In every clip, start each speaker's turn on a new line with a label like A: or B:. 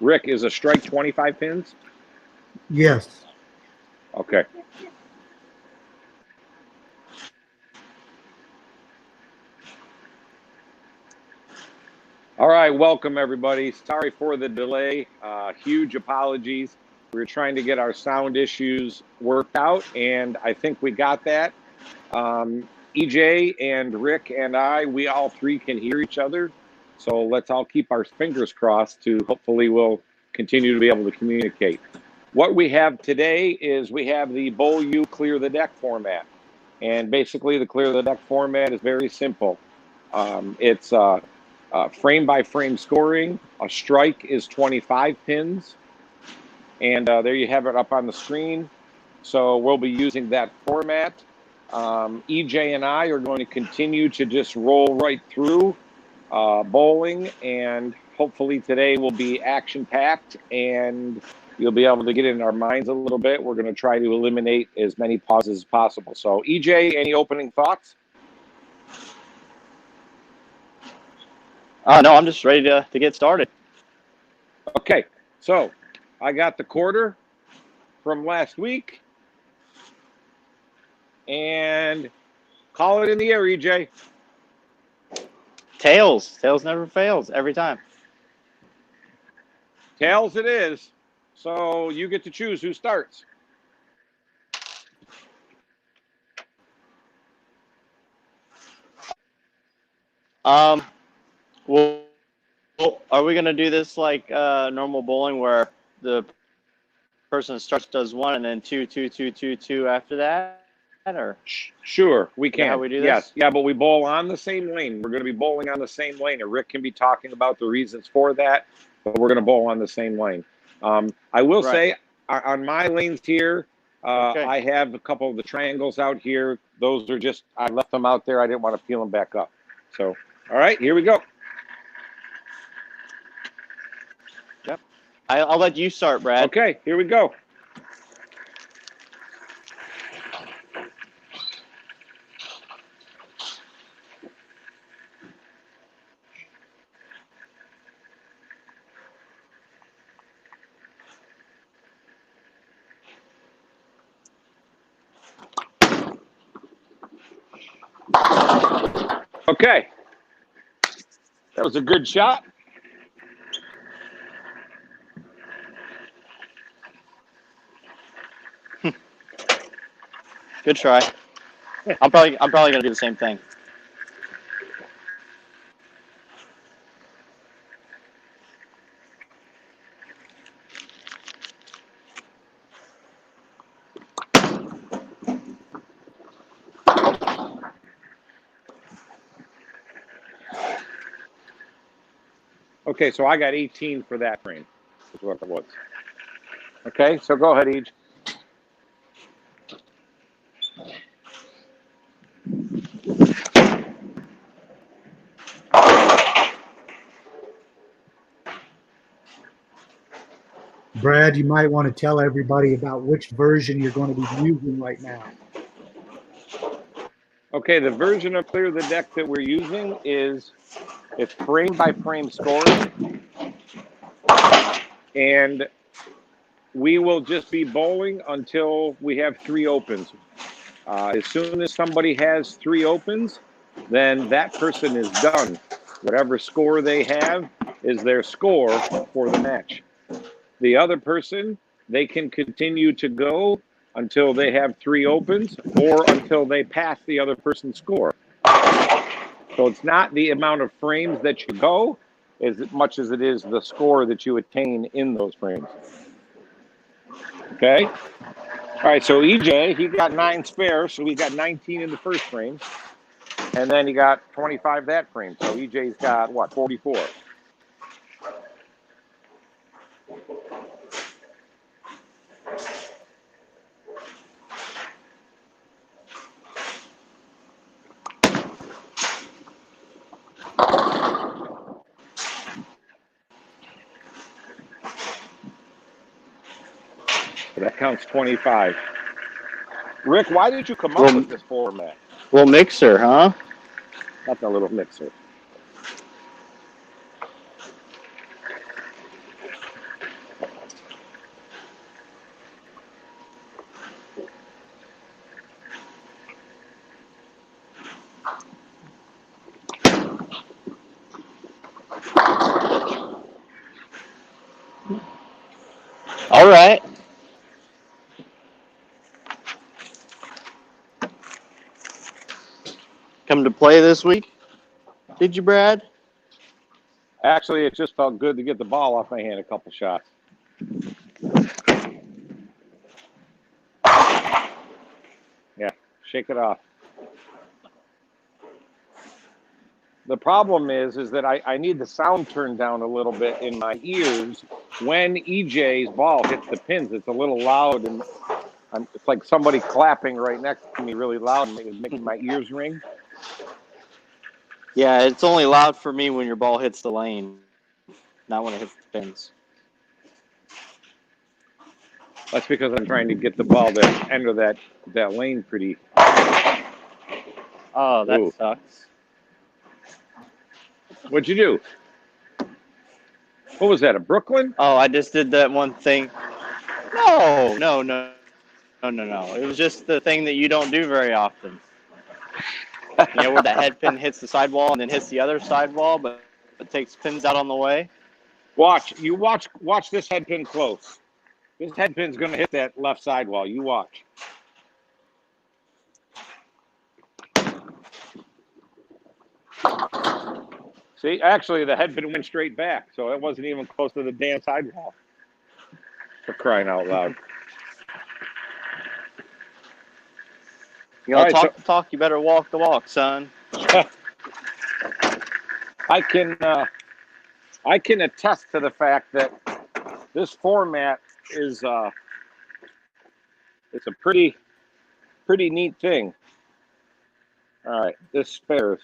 A: Rick, is a strike 25 pins?
B: Yes.
A: Okay. All right, welcome everybody. Sorry for the delay. Huge apologies. We were trying to get our sound issues worked out, and I think we got that. EJ and Rick and we all three can hear each other. So let's all keep our fingers crossed to hopefully we'll continue to be able to communicate. What we have today is we have the Bowl U Clear the Deck format. And basically the Clear the Deck format is very simple. It's frame by frame scoring. A strike is 25 pins. And there you have it up on the screen. So we'll be using that format. EJ and I are going to continue to just roll right through bowling, and hopefully today will be action-packed and you'll be able to get in our minds a little bit. We're going to try to eliminate as many pauses as possible. So EJ, any opening thoughts?
C: No, I'm just ready to get started.
A: Okay, so I got the quarter from last week, and call it in the air, EJ.
C: Tails. Tails never fails every time.
A: Tails it is. So you get to choose who starts.
C: Well, are we going to do this like normal bowling where the person starts does one and then two after that? Or
A: sure, we can.
C: How we do this?
A: Yes, yeah, but we bowl on the same lane. We're going to be bowling on the same lane, and Rick can be talking about the reasons for that. But we're going to bowl on the same lane. I will say on my lanes here, I have a couple of the triangles out here. Those are just I left them out there. I didn't want to peel them back up. So, all right, here we go.
C: Yep. I'll let you start, Brad.
A: Okay, here we go. Okay, that was a good shot.
C: Good try. I'm probably gonna do the same thing.
A: Okay, so I got 18 for that frame, is what it was. Okay, so go ahead, Ej.
B: Brad, you might want to tell everybody about which version you're going to be using right now.
A: Okay, the version of Clear the Deck that we're using is it's frame by frame scoring, and we will just be bowling until we have 3 opens. As soon as somebody has 3 opens, then that person is done. Whatever score they have is their score for the match. The other person, they can continue to go until they have 3 opens or until they pass the other person's score. So it's not the amount of frames that you go as much as it is the score that you attain in those frames. Okay? All right, so EJ, he got 9 spares, so we got 19 in the first frame. And then he got 25 that frame. So EJ's got, what, 44? So that counts 25. Rick, why did you come up with this format?
C: Little mixer, huh?
A: Not the little mixer.
C: All right. Come to play this week? Did you, Brad?
A: Actually, it just felt good to get the ball off my hand a couple shots. Yeah, shake it off. The problem is that I need the sound turned down a little bit in my ears when EJ's ball hits the pins. It's a little loud, and it's like somebody clapping right next to me really loud and making my ears ring.
C: Yeah, it's only loud for me when your ball hits the lane, not when it hits the pins.
A: That's because I'm trying to get the ball to enter that lane pretty.
C: Oh, that
A: Ooh.
C: sucks.
A: What'd you do? What was that, a Brooklyn?
C: Oh, I just did that one thing. No. It was just the thing that you don't do very often. You know, where the head pin hits the sidewall and then hits the other sidewall, but it takes pins out on the way.
A: Watch this head pin close. This head pin's going to hit that left sidewall. You watch. See, actually, the head pin went straight back, so it wasn't even close to the damn sidewall. For crying out loud.
C: You gotta
A: All right,
C: talk the talk, you better walk the walk, son.
A: I can attest to the fact that this format is it's a pretty neat thing. All right, this spare's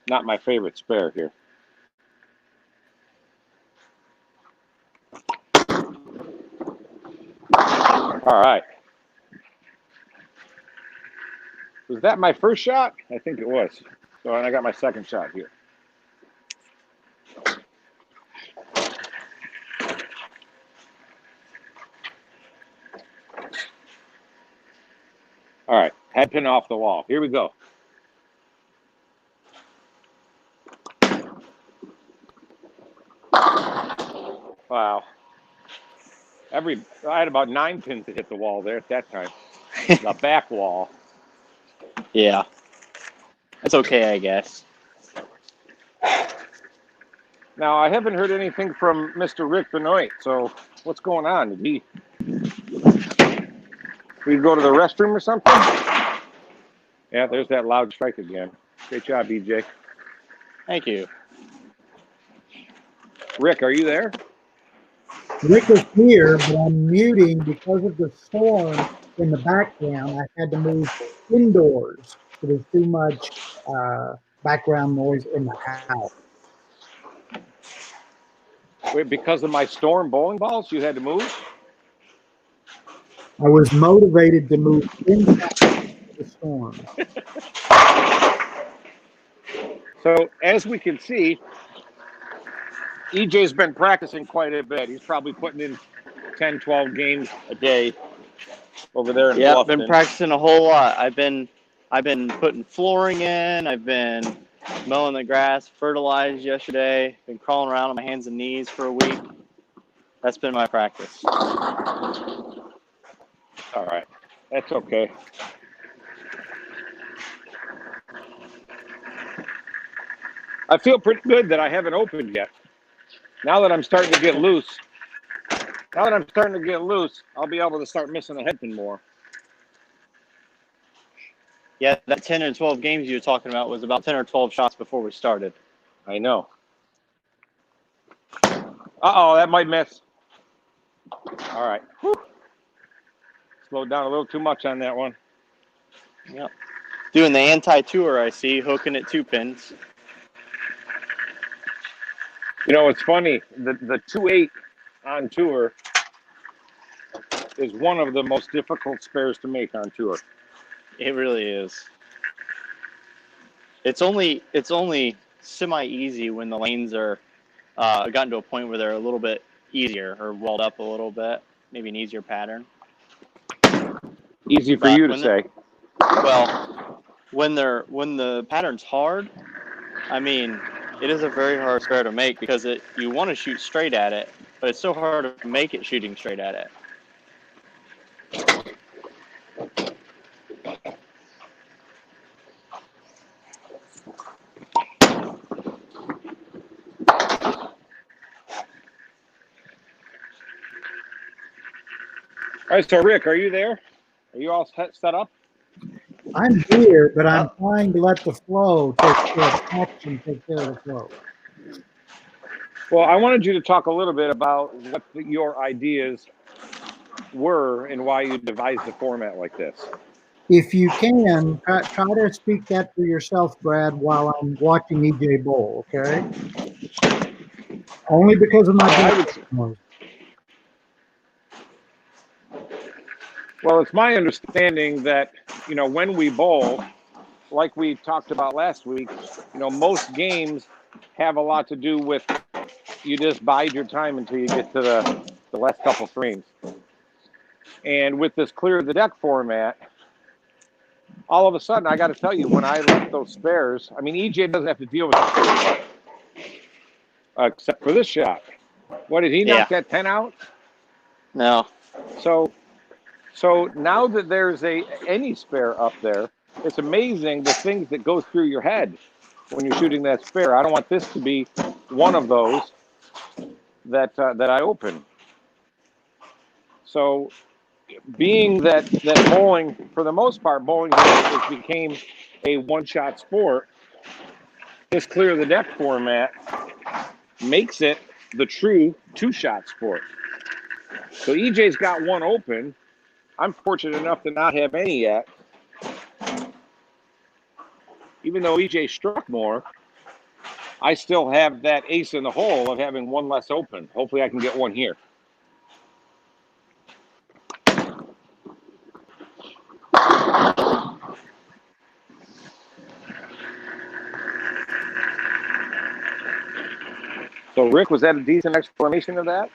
A: not my favorite spare here. All right. Was that my first shot? I think it was. So I got my second shot here. All right, head pin off the wall. Here we go. Wow. I had about 9 pins to hit the wall there at that time. The back wall.
C: Yeah. That's okay, I guess.
A: Now, I haven't heard anything from Mr. Rick Benoit, so what's going on? Did we go to the restroom or something? Yeah, there's that loud strike again. Great job, EJ.
C: Thank you.
A: Rick, are you there?
B: Rick is here, but I'm muting because of the storm in the background. I had to move indoors. So there's too much background noise in the house.
A: Wait, because of my storm bowling balls, you had to move?
B: I was motivated to move inside the storm.
A: So, as we can see, EJ's been practicing quite a bit. He's probably putting in 10, 12 games a day over there in
C: Yeah,
A: Bluffton.
C: I've been practicing a whole lot. I've been putting flooring in. I've been mowing the grass, fertilized yesterday. Been crawling around on my hands and knees for a week. That's been my practice.
A: All right. That's okay. I feel pretty good that I haven't opened yet. Now that I'm starting to get loose, I'll be able to start missing the head pin more.
C: Yeah, that 10 and 12 games you were talking about was about 10 or 12 shots before we started.
A: I know. Uh-oh, that might miss. All right. Whew. Slowed down a little too much on that one.
C: Yep. Doing the anti-tour, I see, hooking at 2 pins.
A: You know, it's funny. The 2-8 on tour is one of the most difficult spares to make on tour.
C: It really is. It's only semi-easy when the lanes are gotten to a point where they're a little bit easier or walled up a little bit, maybe an easier pattern.
A: Easy for you to say.
C: Well, when the pattern's hard, I mean, it is a very hard spare to make because you want to shoot straight at it, but it's so hard to make it shooting straight at it.
A: All right, so Rick, are you there? Are you all set up?
B: I'm here, but I'm trying to let the flow take care of action, take care of the flow.
A: Well, I wanted you to talk a little bit about what your ideas were and why you devised a format like this.
B: If you can, try to speak that for yourself, Brad, while I'm watching EJ bowl, okay? Only because of my background.
A: Well, it's my understanding that, when we bowl, like we talked about last week, most games have a lot to do with you just bide your time until you get to the last couple frames. And with this clear the deck format, all of a sudden, I got to tell you, when I left those spares, I mean, EJ doesn't have to deal with the except for this shot. What, did he knock that 10 out?
C: No.
A: So now that there's any spare up there, it's amazing the things that go through your head when you're shooting that spare. I don't want this to be one of those that I open. So, being that bowling, for the most part, bowling has became a one-shot sport, this clear the deck format makes it the true two-shot sport. So EJ's got one open. I'm fortunate enough to not have any yet. Even though EJ struck more, I still have that ace in the hole of having one less open. Hopefully I can get one here. So, Rick, was that a decent explanation of that?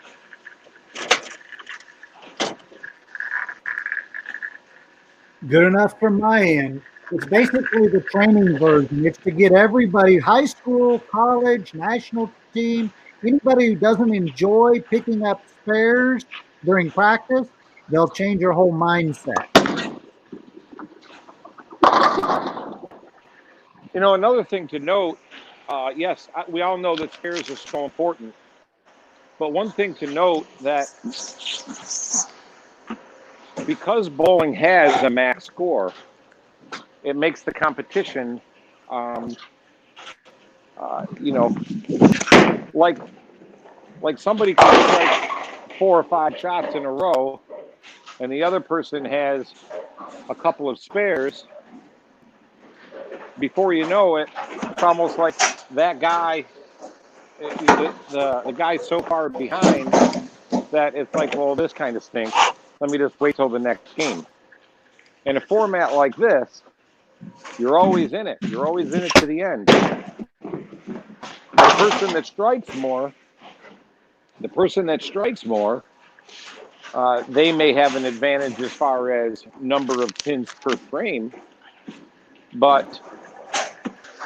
B: Good enough from my end. It's basically the training version. It's to get everybody, high school, college, national team, anybody who doesn't enjoy picking up spares during practice, they'll change your whole mindset.
A: Another thing to note, yes, we all know that spares are so important. But one thing to note that because bowling has a max score, it makes the competition, like somebody can strike 4 or 5 shots in a row, and the other person has a couple of spares. Before you know it, it's almost like that guy, the guy's so far behind that it's like, well, this kind of stinks. Let me just wait till the next game. In a format like this, you're always in it. You're always in it to the end. The person that strikes more, they may have an advantage as far as number of pins per frame, but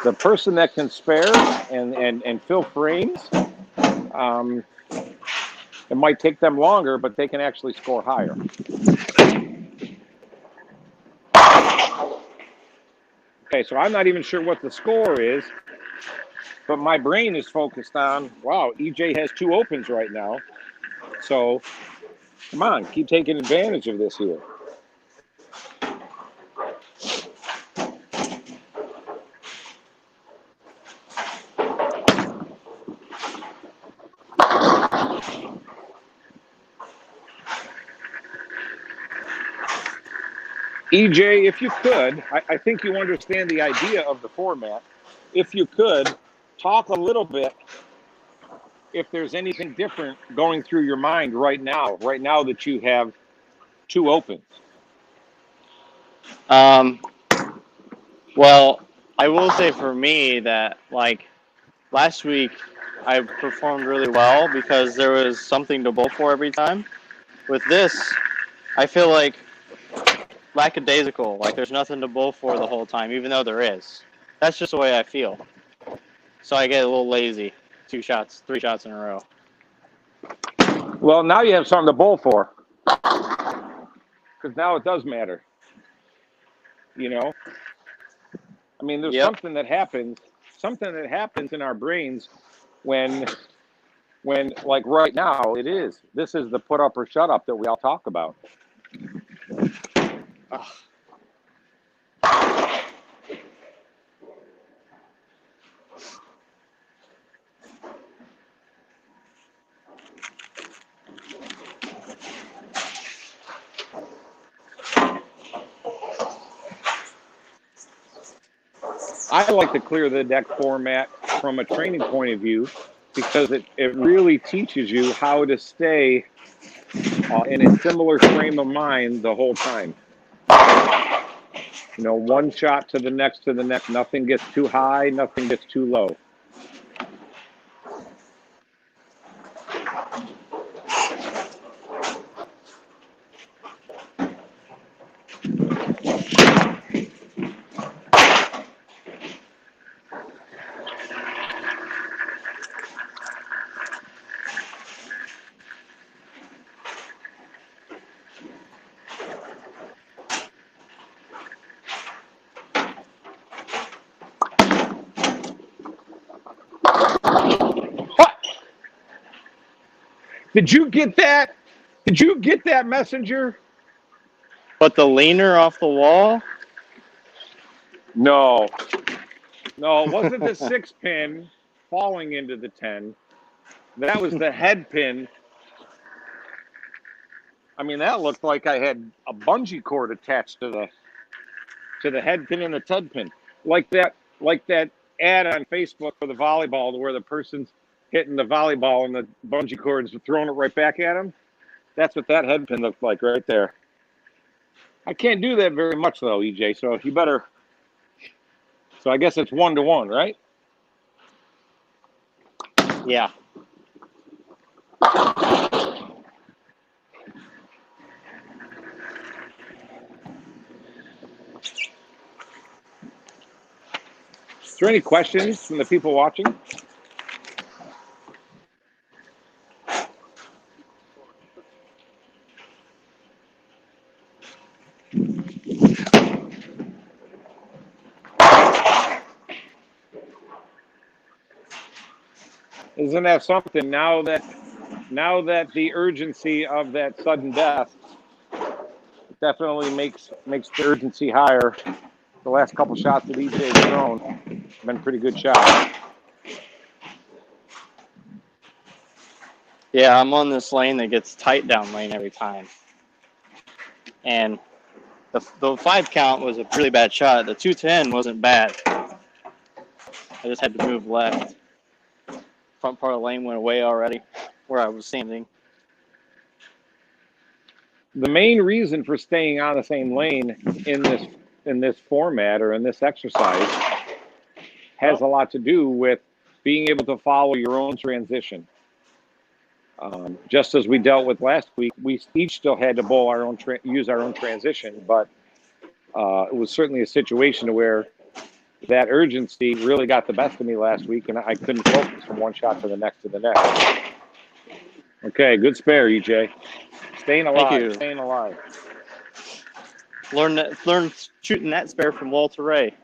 A: the person that can spare and fill frames, it might take them longer, but they can actually score higher. Okay, so I'm not even sure what the score is, but my brain is focused on, wow, EJ has 2 opens right now. So, come on, keep taking advantage of this here. EJ, if you could, I think you understand the idea of the format. If you could, talk a little bit if there's anything different going through your mind right now that you have 2 opens.
C: Well, I will say for me that, like, last week I performed really well because there was something to bowl for every time. With this, I feel like lackadaisical, like there's nothing to bowl for the whole time, even though there is. That's just the way I feel. So I get a little lazy. 2 shots, 3 shots in a row.
A: Well, now you have something to bowl for, because now it does matter. You know, I mean, there's
C: Yep.
A: something that happens in our brains when like right now this is the put up or shut up that we all talk about.
C: Ugh.
A: I like the clear the deck format from a training point of view because it really teaches you how to stay in a similar frame of mind the whole time. You know, one shot to the next, nothing gets too high, nothing gets too low. Did you get that? Did you get that, messenger?
C: But the leaner off the wall?
A: No. No, it wasn't the 6-pin falling into the 10. That was the head pin. I mean, that looked like I had a bungee cord attached to the head pin and the tud pin. Like that ad on Facebook for the volleyball where the person's hitting the volleyball and the bungee cord's throwing it right back at him. That's what that head pin looked like right there. I can't do that very much though, EJ. So you better. So I guess it's 1-to-1, right?
C: Yeah.
A: Is there any questions from the people watching? Isn't that something now that the urgency of that sudden death definitely makes the urgency higher. The last couple shots that EJ's thrown have been pretty good shots.
C: Yeah, I'm on this lane that gets tight down lane every time. And the 5 count was a really bad shot. The 210 wasn't bad. I just had to move left. Front part of the lane went away already where I was standing.
A: The main reason for staying on the same lane in this format or in this exercise has a lot to do with being able to follow your own transition. Just as we dealt with last week, we each still had to bowl our own use our own transition, but it was certainly a situation where that urgency really got the best of me last week, and I couldn't focus from one shot to the next to the next. Okay, good spare, EJ. Staying alive.
C: Thank you.
A: Staying alive.
C: Learn shooting that spare from Walter Ray.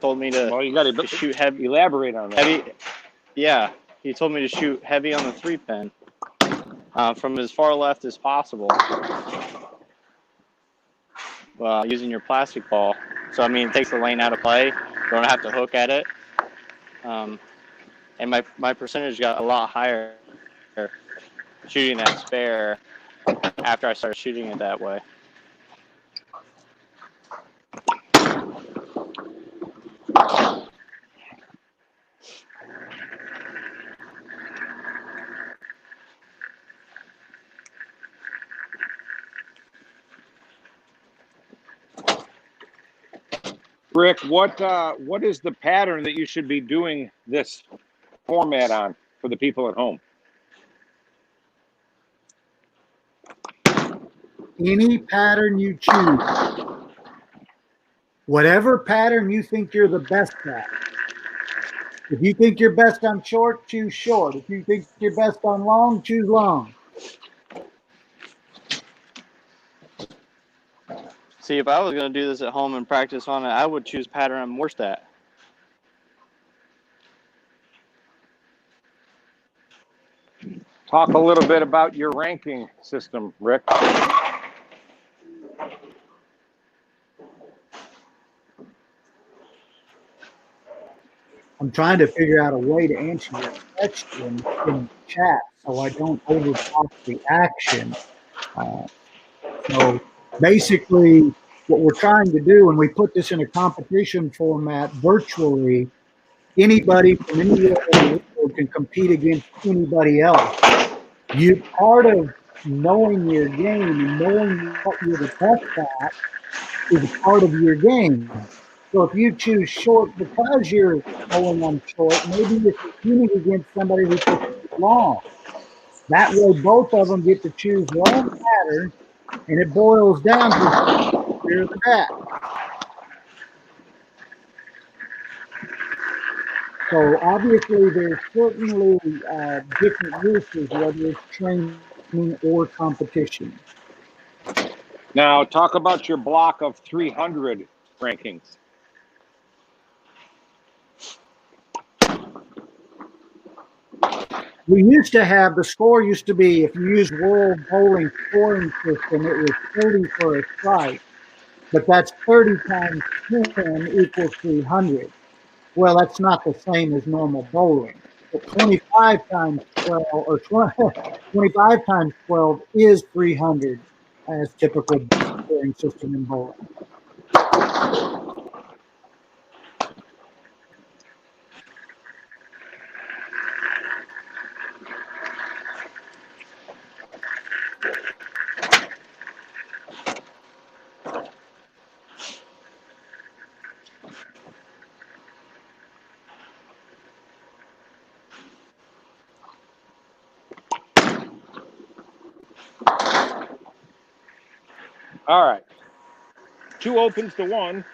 C: Told me to,
A: Well, you got to
C: shoot heavy.
A: Elaborate on that.
C: Heavy. Yeah, he told me to shoot heavy on the 3-pin from as far left as possible. Using your plastic ball. So, I mean, it takes the lane out of play. You don't have to hook at it. And my percentage got a lot higher shooting that spare after I started shooting it that way.
A: Rick, what is the pattern that you should be doing this format on for the people at home?
B: Any pattern you choose. Whatever pattern you think you're the best at. If you think you're best on short, choose short. If you think you're best on long, choose long.
C: See, if I was going to do this at home and practice on it, I would choose pattern I'm worst at.
A: Talk a little bit about your ranking system, Rick.
B: I'm trying to figure out a way to answer your question in the chat so I don't overtalk the action. So basically, what we're trying to do, and we put this in a competition format virtually, anybody from anywhere in the world can compete against anybody else. Part of knowing your game and knowing what you're the best at is a part of your game. So if you choose short because you're going on short, maybe you're competing against somebody who prefers long. That way, both of them get to choose their own pattern, and it boils down to where's the bat. So obviously, there's certainly different uses, whether it's training or competition.
A: Now, talk about your block of 300 rankings.
B: We used to have, the score used to be, if you use World Bowling scoring system, it was 30 for a strike. But that's 30 times 10 equals 300. Well, that's not the same as normal bowling. But 25 times 12, or 25 times 12 is 300 as typical scoring system in bowling.
A: All right. 2 opens to 1.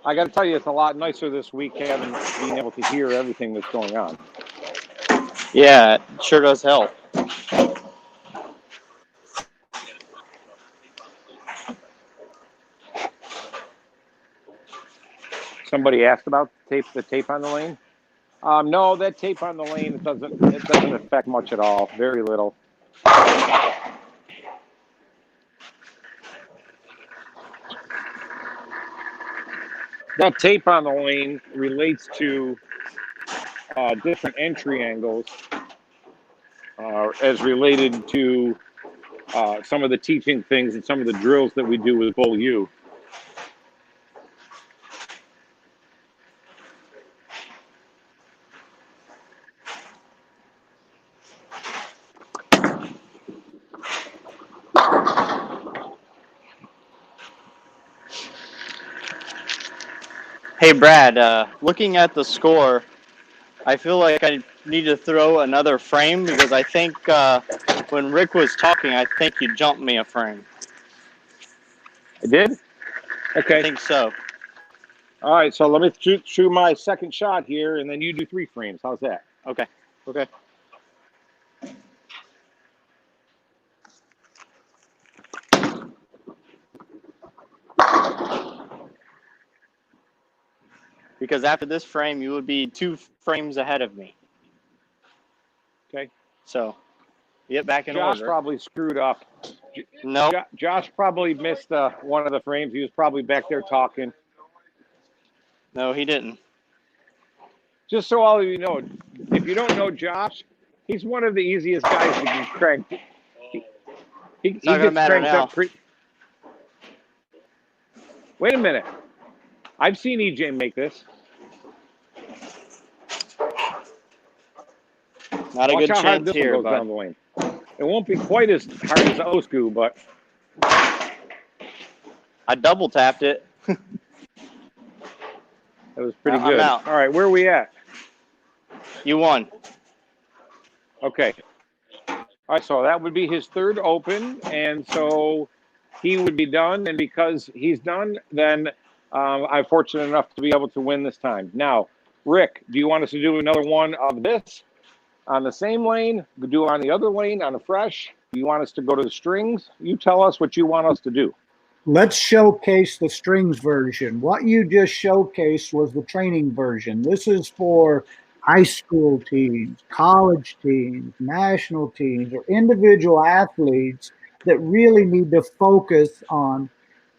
A: I got to tell you, it's a lot nicer this week being able to hear everything that's going on.
C: Yeah, it sure does help.
A: Somebody asked about the tape on the lane. No, that tape on the lane it doesn't affect much at all. Very little. That tape on the lane relates to different entry angles as related to some of the teaching things and some of the drills that we do with Bull U.
C: Hey, Brad, looking at the score, I feel like I need to throw another frame because I think when Rick was talking, I think you jumped me a frame.
A: I did? Okay.
C: I think so.
A: All right, so let me shoot my second shot here, and then you do 3 frames. How's that?
C: Okay. Okay. Because after this frame, you would be 2 frames ahead of me.
A: Okay.
C: So, get back in
A: Josh
C: order.
A: probably screwed up.
C: No.
A: Josh probably missed one of the frames. He was probably back there talking.
C: No, he didn't.
A: Just so all of you know, if you don't know Josh, he's one of the easiest guys to get cranked. He gets cranked up pretty. Wait a minute. I've seen EJ make this.
C: Not a
A: Watch
C: good
A: how hard
C: chance
A: this
C: here,
A: one goes
C: bud.
A: down the lane. It won't be quite as hard as Osku, but
C: I double tapped it.
A: That was pretty
C: I'm
A: good.
C: out.
A: All right, where are we at?
C: You won.
A: Okay. All right, so that would be his third open, and so he would be done. And because he's done, then I'm fortunate enough to be able to win this time. Now, Rick, do you want us to do another one of this on the same lane? Do on the other lane on a fresh? Do you want us to go to the strings? You tell us what you want us to do.
B: Let's showcase the strings version. What you just showcased was the training version. This is for high school teams, college teams, national teams, or individual athletes that really need to focus on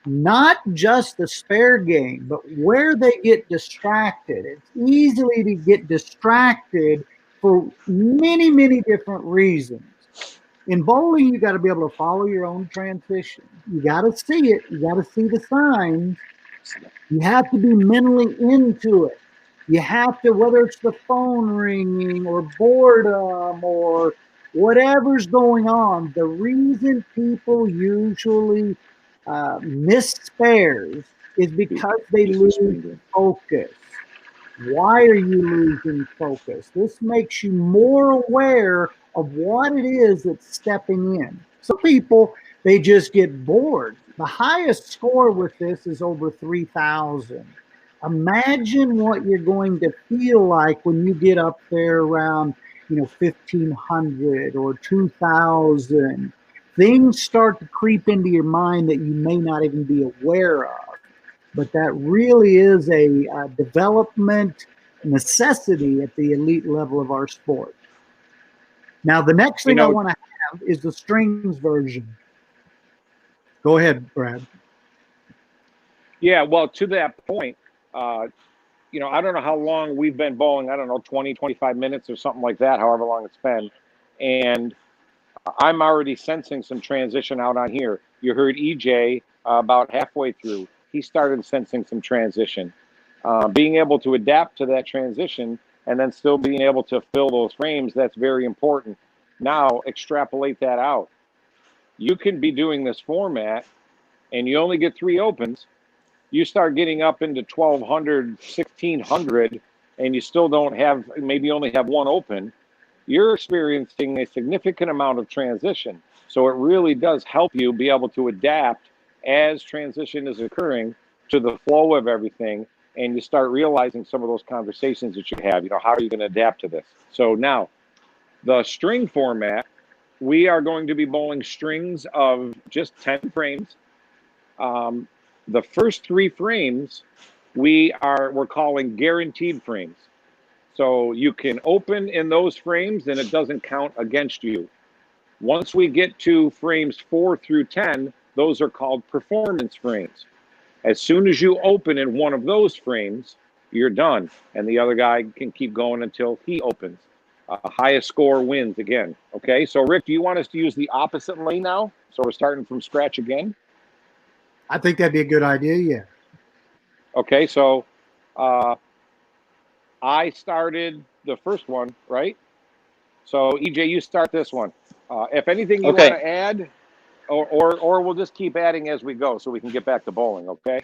B: not just the spare game, but where they get distracted. It's easily to get distracted for many, many different reasons. In bowling, you got to be able to follow your own transition. You got to see it. You got to see the signs. You have to be mentally into it. You have to, whether it's the phone ringing or boredom or whatever's going on, the reason people usually miss spares is because they lose focus. Why are you losing focus? This makes you more aware of what it is that's stepping in. Some people, they just get bored. The highest score with this is over 3,000. Imagine what you're going to feel like when you get up there around, 1,500 or 2,000. Things start to creep into your mind that you may not even be aware of. But that really is a development necessity at the elite level of our sport. Now, the next thing I want to have is the strings version. Go ahead, Brad.
A: Yeah, well, to that point, I don't know how long we've been bowling. I don't know, 20, 25 minutes or something like that, however long it's been. And I'm already sensing some transition out on here. You heard EJ about halfway through. He started sensing some transition. Being able to adapt to that transition and then still being able to fill those frames, that's very important. Now, extrapolate that out. You can be doing this format and you only get 3 opens. You start getting up into 1,200, 1,600, and you still don't have, maybe only have 1 open. You're experiencing a significant amount of transition. So it really does help you be able to adapt as transition is occurring to the flow of everything, and you start realizing some of those conversations that you have. How are you going to adapt to this? So now, the string format, we are going to be bowling strings of just 10 frames. The first 3 frames we're calling guaranteed frames. So you can open in those frames and it doesn't count against you. Once we get to frames 4 through 10, those are called performance frames. As soon as you open in one of those frames, you're done. And the other guy can keep going until he opens. Highest score wins again. Okay, so Rick, do you want us to use the opposite lane now? So we're starting from scratch again?
B: I think that'd be a good idea, yeah.
A: Okay, so I started the first one, right? So EJ, you start this one. If anything you want to add, or we'll just keep adding as we go so we can get back to bowling, okay?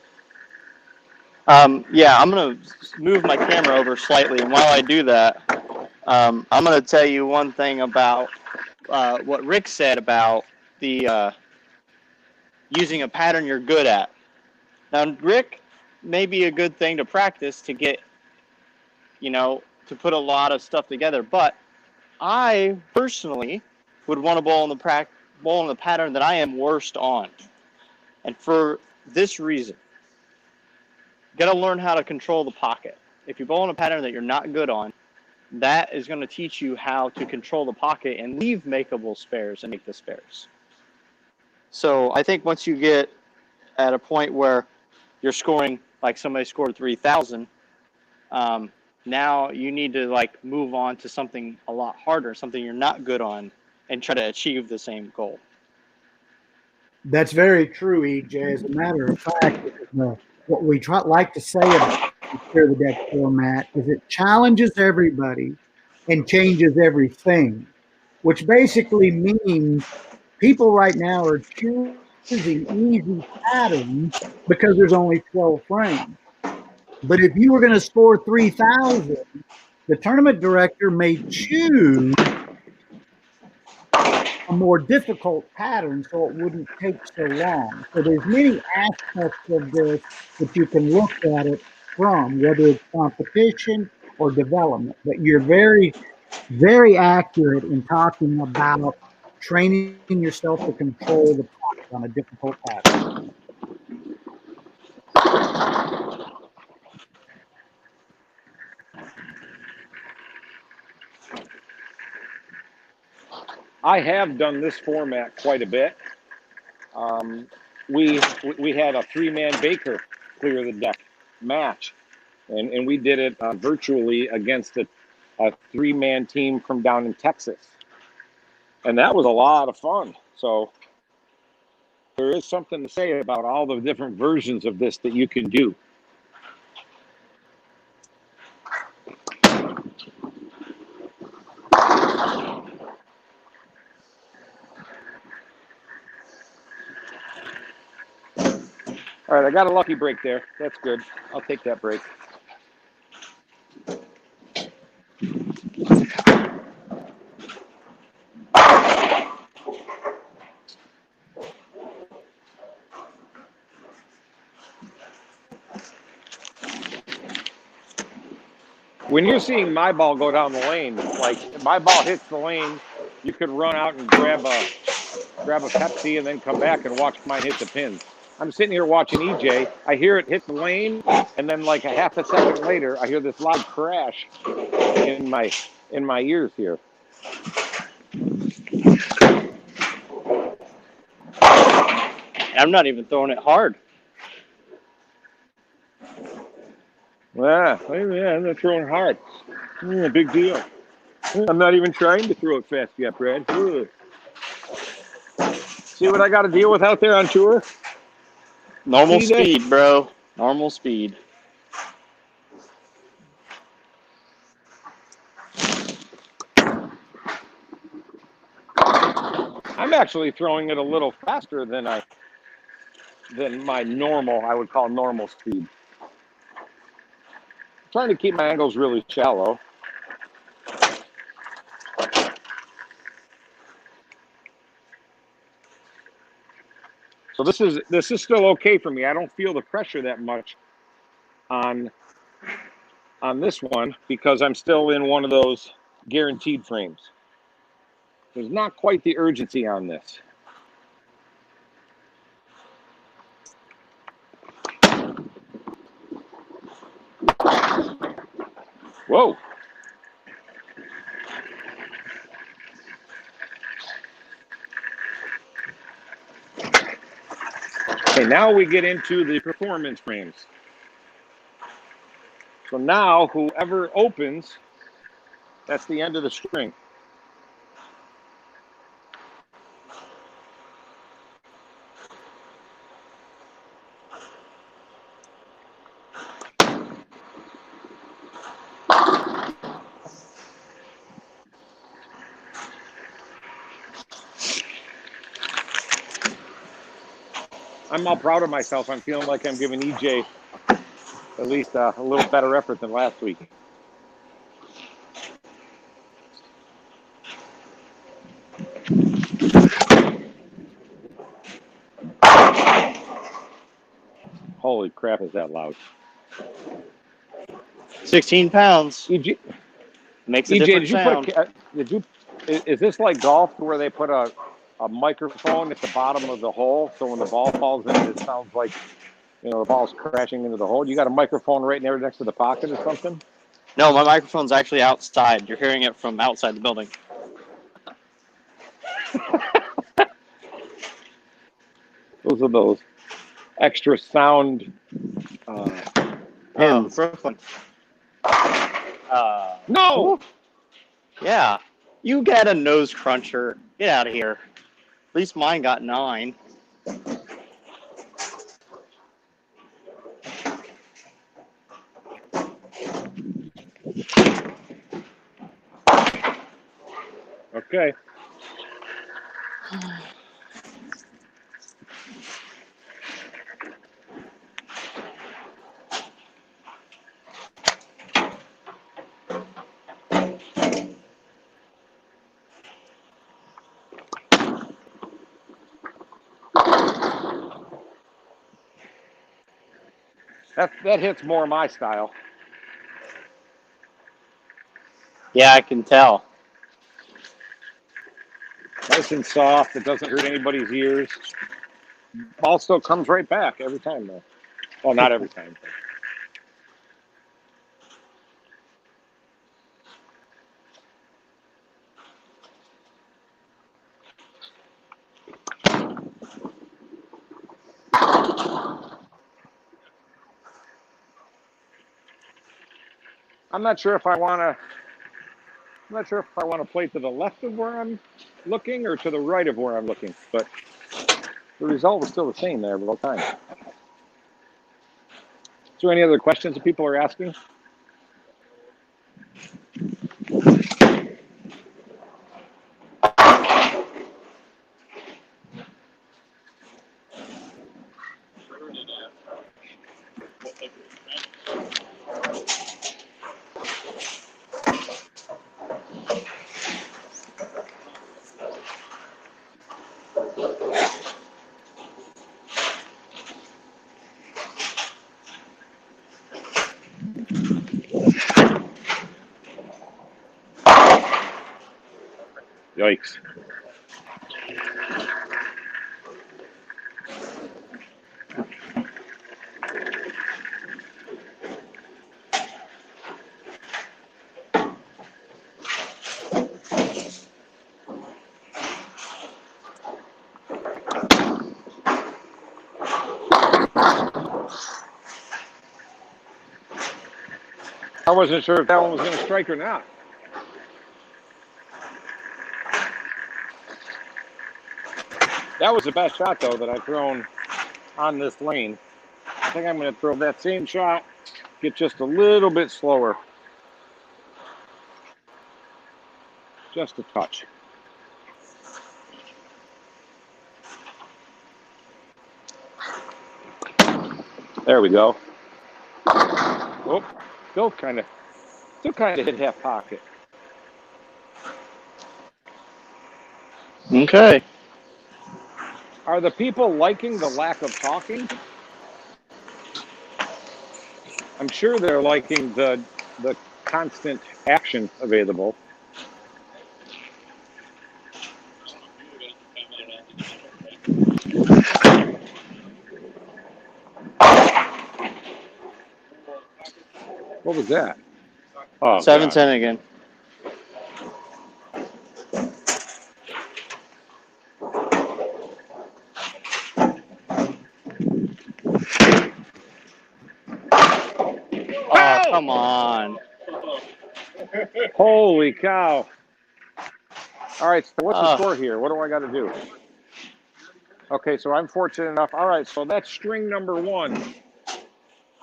C: Yeah, I'm going to move my camera over slightly, and while I do that, I'm going to tell you one thing about what Rick said about the using a pattern you're good at. Now, Rick may be a good thing to practice to get, to put a lot of stuff together, but I personally would want to bowl in the pattern that I am worst on. And for this reason, you got to learn how to control the pocket. If you bowl in a pattern that you're not good on, that is going to teach you how to control the pocket and leave makeable spares and make the spares. So I think once you get at a point where you're scoring like somebody scored 3,000, now you need to move on to something a lot harder, something you're not good on, and try to achieve the same goal.
B: That's very true, EJ. As a matter of fact, what we like to say about the Clear the Deck format is it challenges everybody and changes everything, which basically means people right now are choosing easy patterns because there's only 12 frames. But if you were going to score 3,000, the tournament director may choose a more difficult pattern so it wouldn't take so long. So there's many aspects of this that you can look at it from, whether it's competition or development. But you're very, very accurate in talking about training yourself to control the pocket on a difficult pattern.
A: I have done this format quite a bit. We had a 3-man Baker clear the deck match, and we did it virtually against a 3-man team from down in Texas, and that was a lot of fun. So there is something to say about all the different versions of this that you can do. All right, I got a lucky break there. That's good. I'll take that break. When you're seeing my ball go down the lane, like my ball hits the lane, you could run out and grab a Pepsi and then come back and watch mine hit the pins. I'm sitting here watching EJ. I hear it hit the lane, and then like a half a second later, I hear this loud crash in my ears here.
C: I'm not even throwing it hard.
A: Yeah, I'm not throwing hard. Big deal. I'm not even trying to throw it fast yet, Brad. Ugh. See what I got to deal with out there on tour?
C: Normal speed, bro. Normal speed.
A: I'm actually throwing it a little faster than my normal, I would call normal speed. I'm trying to keep my angles really shallow. So this is still okay for me. I don't feel the pressure that much on this one because I'm still in one of those guaranteed frames. There's not quite the urgency on this. Whoa. Okay, now we get into the performance frames. So now whoever opens, that's the end of the string. I'm all proud of myself. I'm feeling like I'm giving EJ at least a little better effort than last week. Holy crap, is that loud?
C: 16 pounds.
A: EJ,
C: Makes a different sound.
A: Is this like golf where they put a microphone at the bottom of the hole so when the ball falls in, it sounds like, the ball's crashing into the hole? You got a microphone right there next to the pocket or something?
C: No, my microphone's actually outside. You're hearing it from outside the building.
A: Those are those extra sound pins.
C: Brooklyn.
A: No!
C: Yeah. You got a nose cruncher. Get out of here. At least mine got 9.
A: Okay. That hits more my style.
C: Yeah, I can tell.
A: Nice and soft. It doesn't hurt anybody's ears. Ball still comes right back every time, though. Well, not every time. But. I'm not sure if I want to. I'm not sure if I want to play to the left of where I'm looking or to the right of where I'm looking, but the result was still the same there both times. Is there any other questions that people are asking? Yikes. I wasn't sure if that one was going to strike or not. That was the best shot, though, that I've thrown on this lane. I think I'm going to throw that same shot, get just a little bit slower. Just a touch. There we go. Oh, still kind of hit half pocket.
C: Okay.
A: Are the people liking the lack of talking? I'm sure they're liking the constant action available. What was that? Oh,
C: 7-10 again. Oh, come on.
A: Holy cow. All right, so what's the score here? What do I got to do? Okay, so I'm fortunate enough. All right, so that's string number 1.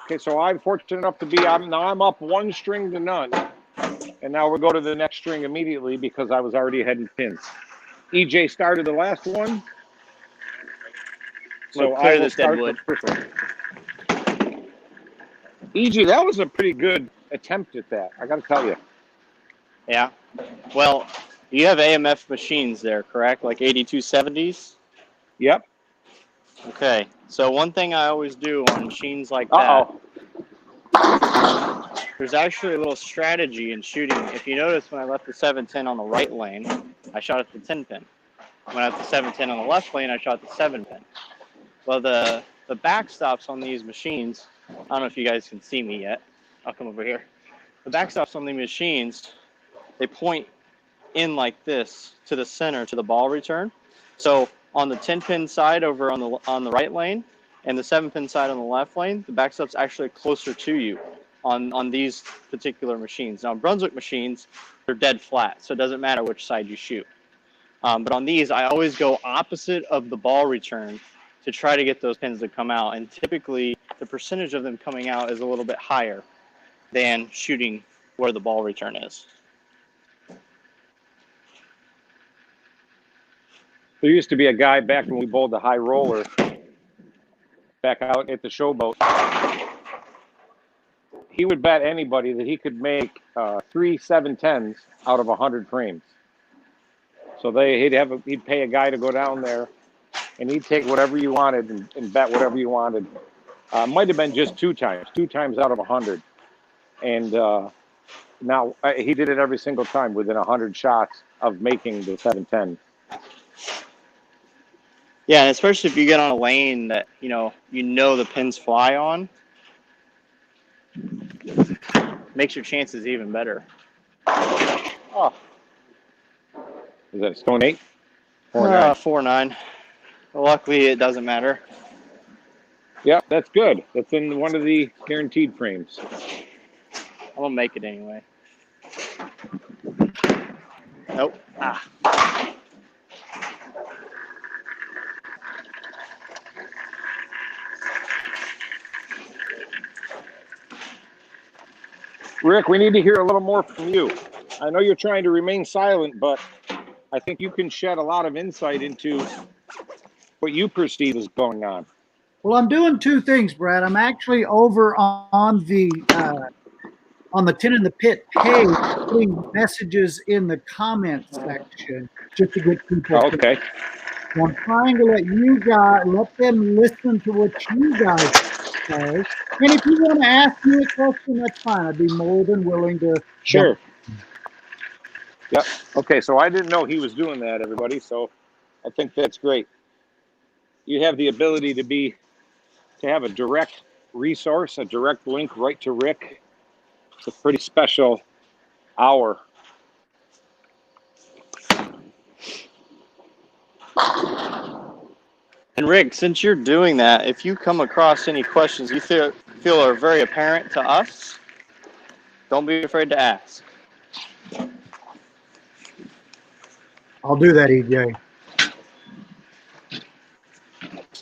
A: Okay, so I'm fortunate enough to be, I'm up 1 string to none. And now we'll go to the next string immediately because I was already ahead in pins. EJ started the last one. So I will start the first one. EJ, that was a pretty good attempt at that, I got to tell you.
C: Yeah. Well, you have AMF machines there, correct? Like 8270s?
A: Yep.
C: Okay. So one thing I always do on machines like that, there's actually a little strategy in shooting. If you notice, when I left the 7-10 on the right lane, I shot at the 10 pin. When I left the 7-10 on the left lane, I shot at the 7 pin. Well, the backstops on these machines, I don't know if you guys can see me yet. I'll come over here. The backstops on the machines, they point in like this to the center, to the ball return. So on the 10-pin side over on the right lane and the 7-pin side on the left lane, the backstop's actually closer to you on these particular machines. Now, Brunswick machines, they're dead flat, so it doesn't matter which side you shoot. But on these, I always go opposite of the ball return to try to get those pins to come out. And typically, the percentage of them coming out is a little bit higher than shooting where the ball return is.
A: There used to be a guy back when we bowled the high roller back out at the showboat. He would bet anybody that he could make 3 7-10s out of 100 frames. So he'd pay a guy to go down there, and he'd take whatever you wanted and bet whatever you wanted. Might have been just two times out of 100. And now he did it every single time within 100 shots of making the 710.
C: Yeah, and especially if you get on a lane that you know the pins fly on, makes your chances even better.
A: Oh, is that Stone 8? 4-9.
C: 4-9. Luckily, it doesn't matter.
A: Yeah, that's good. That's in one of the guaranteed frames.
C: I'm gonna make it anyway. Nope.
A: Rick, we need to hear a little more from you. I know you're trying to remain silent, but I think you can shed a lot of insight into what you perceive is going on.
B: Well, I'm doing two things, Brad. I'm actually over on the 10 in the Pit page, putting messages in the comment section just to get people.
A: Okay.
B: So I'm trying to let them listen to what you guys say. And if you want to ask me a question, that's fine. I'd be more than willing to.
A: Sure. Yep. Okay, so I didn't know he was doing that, everybody. So I think that's great. You have the ability to have a direct resource, a direct link right to Rick. It's a pretty special hour.
C: And Rick, since you're doing that, if you come across any questions you feel are very apparent to us, don't be afraid to ask.
B: I'll do that, EJ.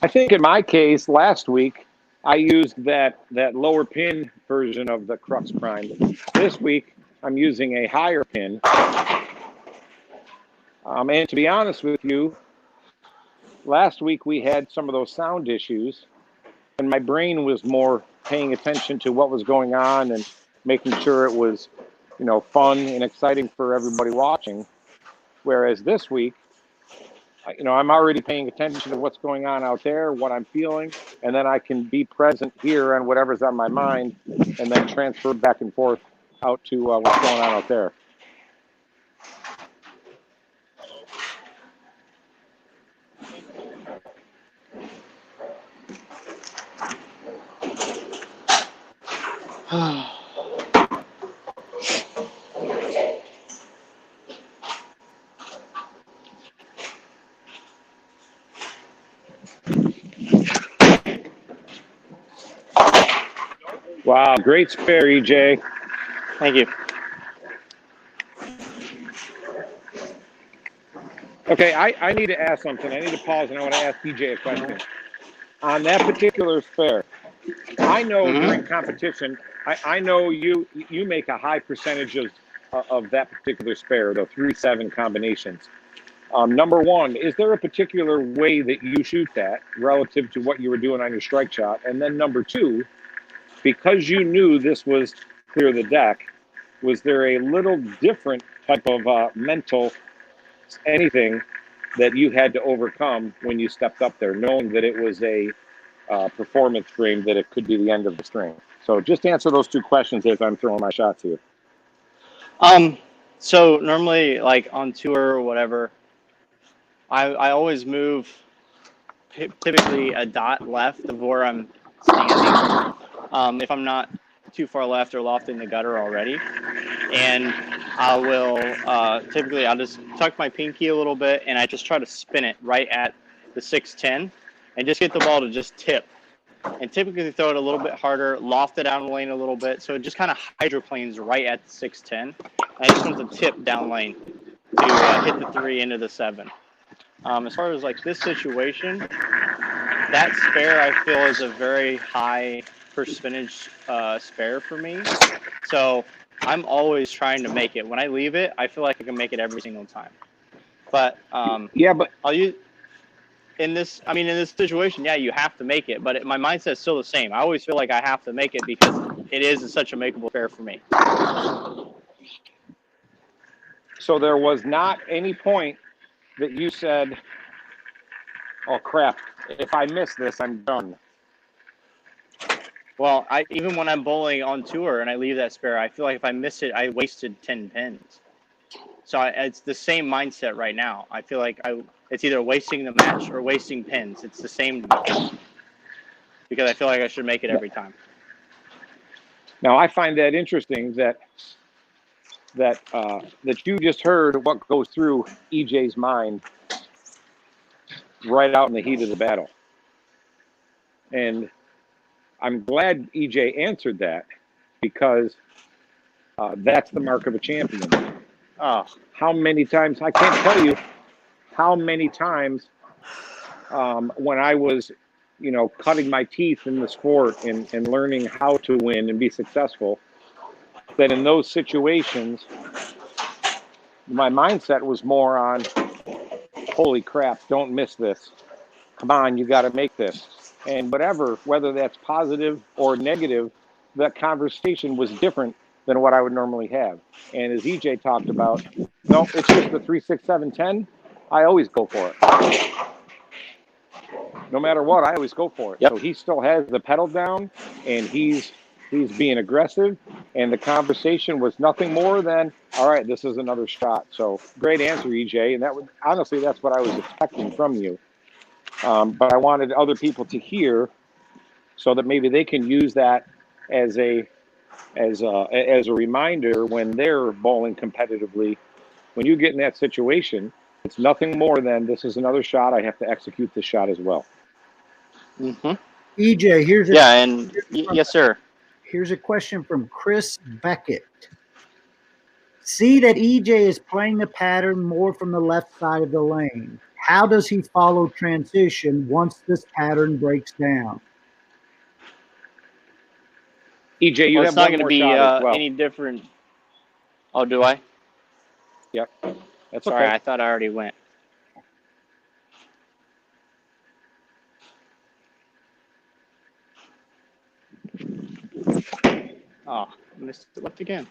A: I think in my case, last week, I used that lower pin version of the Crux Prime. This week, I'm using a higher pin. And to be honest with you, last week we had some of those sound issues, and my brain was more paying attention to what was going on and making sure it was, fun and exciting for everybody watching. Whereas this week, I'm already paying attention to what's going on out there, what I'm feeling, and then I can be present here on whatever's on my mind and then transfer back and forth out to what's going on out there. Wow, great spare, EJ.
C: Thank you.
A: Okay, I need to ask something. I need to pause, and I want to ask EJ a question. On that particular spare, I know during competition, I know you make a high percentage of that particular spare, the 3-7 combinations. Number one, is there a particular way that you shoot that relative to what you were doing on your strike shot? And then number two, because you knew this was clear the deck, was there a little different type of mental anything that you had to overcome when you stepped up there, knowing that it was a performance frame, that it could be the end of the string? So just answer those two questions as I'm throwing my shots here.
C: So normally, like on tour or whatever, I always move typically a dot left of where I'm standing. If I'm not too far left or lofted in the gutter already, and I will typically I'll just tuck my pinky a little bit and I just try to spin it right at the 610 and just get the ball to just tip, and typically throw it a little bit harder, loft it down the lane a little bit, so it just kind of hydroplanes right at the 610. I just want to tip down lane to hit the 3 into the 7. As far as like this situation, that spare I feel is a very high percentage spare for me. So I'm always trying to make it. When I leave it, I feel like I can make it every single time. But
A: but
C: I'll use in this situation, yeah, you have to make it. But my mindset's still the same. I always feel like I have to make it because it is such a makeable spare for me.
A: So there was not any point that you said, "Oh crap! If I miss this, I'm done."
C: Well, even when I'm bowling on tour and I leave that spare, I feel like if I miss it, I wasted 10 pins. So it's the same mindset right now. I feel like it's either wasting the match or wasting pins. It's the same because I feel like I should make it every time.
A: Now I find that interesting that you just heard what goes through EJ's mind right out in the heat of the battle, and I'm glad EJ answered that because that's the mark of a champion.
C: Oh,
A: how many times I can't tell you how many times when I was, cutting my teeth in the sport and learning how to win and be successful, that in those situations, my mindset was more on, holy crap, don't miss this. Come on, you got to make this. And whether that's positive or negative, that conversation was different than what I would normally have. And as EJ talked about, no, it's just the 3, 6, 7, 10. I always go for it. No matter what, I always go for it. Yep. So he still has the pedal down, and he's being aggressive. And the conversation was nothing more than, all right, this is another shot. So great answer, EJ. And honestly, that's what I was expecting from you. But I wanted other people to hear so that maybe they can use that as a reminder when they're bowling competitively. When you get in that situation, it's nothing more than, this is another shot. I have to execute this shot as well.
C: Mm-hmm.
B: EJ,
C: yes, sir.
B: Here's a question from Chris Beckett. See that EJ is playing the pattern more from the left side of the lane. How does he follow transition once this pattern breaks down?
A: EJ, you have
C: not
A: one more
C: be,
A: shot as well.
C: Any different. Oh, do I?
A: Yep. That's
C: Sorry,
A: okay.
C: I thought I already went. Oh, I missed it left again.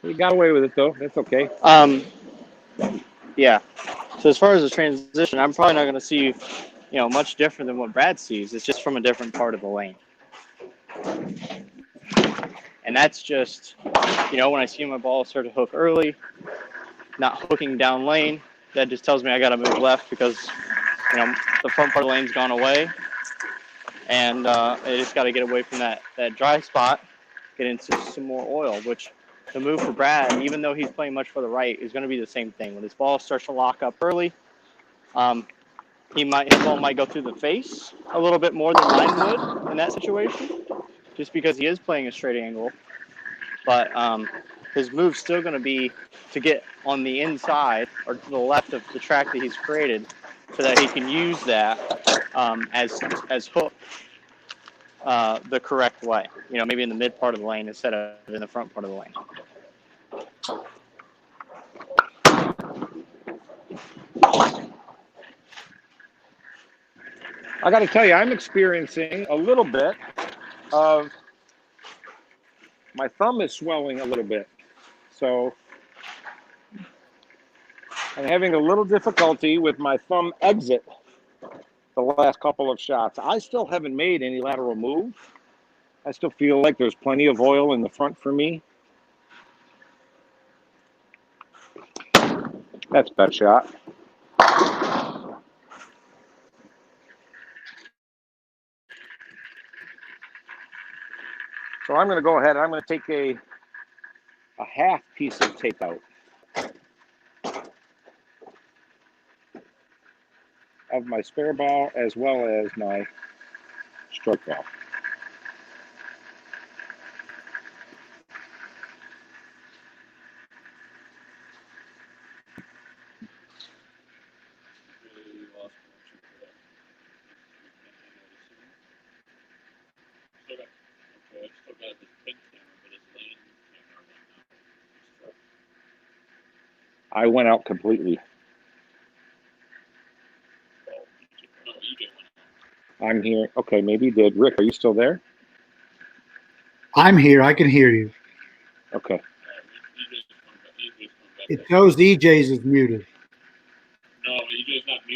A: You got away with it, though. That's okay.
C: Yeah. So as far as the transition, I'm probably not going to see, much different than what Brad sees. It's just from a different part of the lane. And that's just, when I see my ball start to hook early, not hooking down lane, that just tells me I got to move left because, the front part of the lane's gone away. And I just got to get away from that dry spot, get into some more oil, which the move for Brad, even though he's playing much further right, is going to be the same thing. When his ball starts to lock up early, his ball might go through the face a little bit more than mine would in that situation, just because he is playing a straight angle. But his move's still going to be to get on the inside or to the left of the track that he's created, so that he can use that as hook the correct way. Maybe in the mid part of the lane instead of in the front part of the lane.
A: I got to tell you, I'm experiencing a little bit of my thumb is swelling a little bit. So I'm having a little difficulty with my thumb exit the last couple of shots. I still haven't made any lateral move. I still feel like there's plenty of oil in the front for me. That's a bad shot. So I'm going to go ahead. I'm going to take a half piece of tape out of my spare ball as well as my stroke ball. I went out completely. I'm here. Okay, maybe he did. Rick, are you still there?
B: I'm here. I can hear you.
A: Okay.
B: It shows EJ's is muted.
D: No, EJ's not muted.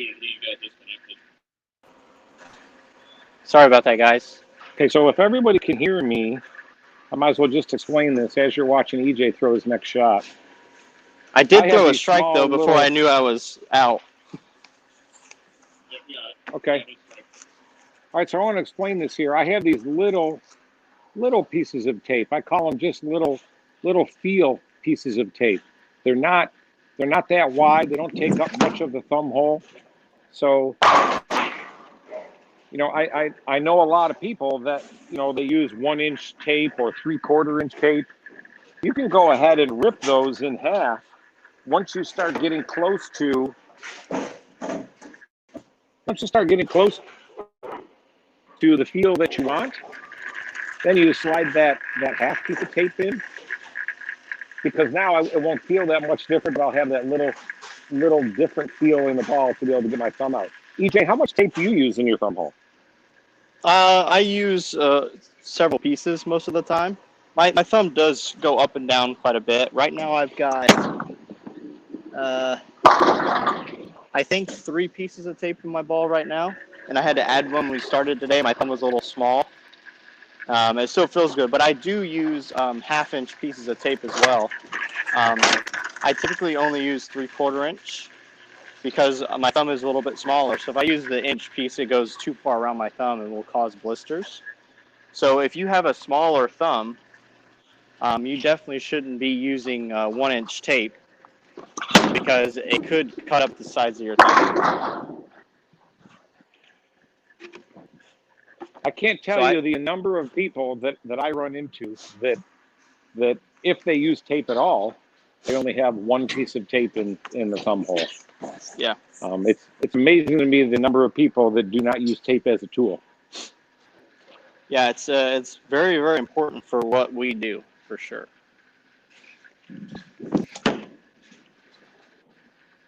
C: Sorry about that, guys.
A: Okay, so if everybody can hear me, I might as well just explain this as you're watching EJ throw his next shot.
C: I did
A: I have
C: throw a
A: these
C: strike,
A: small
C: though, before
A: little-
C: I knew I was out.
A: Okay. All right, so I want to explain this here. I have these little pieces of tape. I call them just little feel pieces of tape. They're not that wide. They don't take up much of the thumb hole. So, you know, I know a lot of people that, you know, they use 1-inch tape or 3/4-inch tape. You can go ahead and rip those in half once you start getting close to the feel that you want. Then you slide that half piece of tape in, because now it won't feel that much different, but I'll have that little different feel in the ball to be able to get my thumb out. EJ, how much tape do you use in your thumb hole?
C: I use several pieces most of the time. My thumb does go up and down quite a bit. Right now I've got, I think 3 pieces of tape in my ball right now. And I had to add one when we started today. My thumb was a little small. It still feels good, but I do use 1/2-inch pieces of tape as well. I typically only use 3/4-inch because my thumb is a little bit smaller. So if I use the inch piece, it goes too far around my thumb and will cause blisters. So if you have a smaller thumb, you definitely shouldn't be using 1-inch tape because it could cut up the sides of your thumb.
A: I can't tell you the number of people that I run into that if they use tape at all, they only have 1 piece of tape in the thumb hole.
C: Yeah.
A: It's amazing to me the number of people that do not use tape as a tool.
C: Yeah, it's very, very important for what we do, for sure.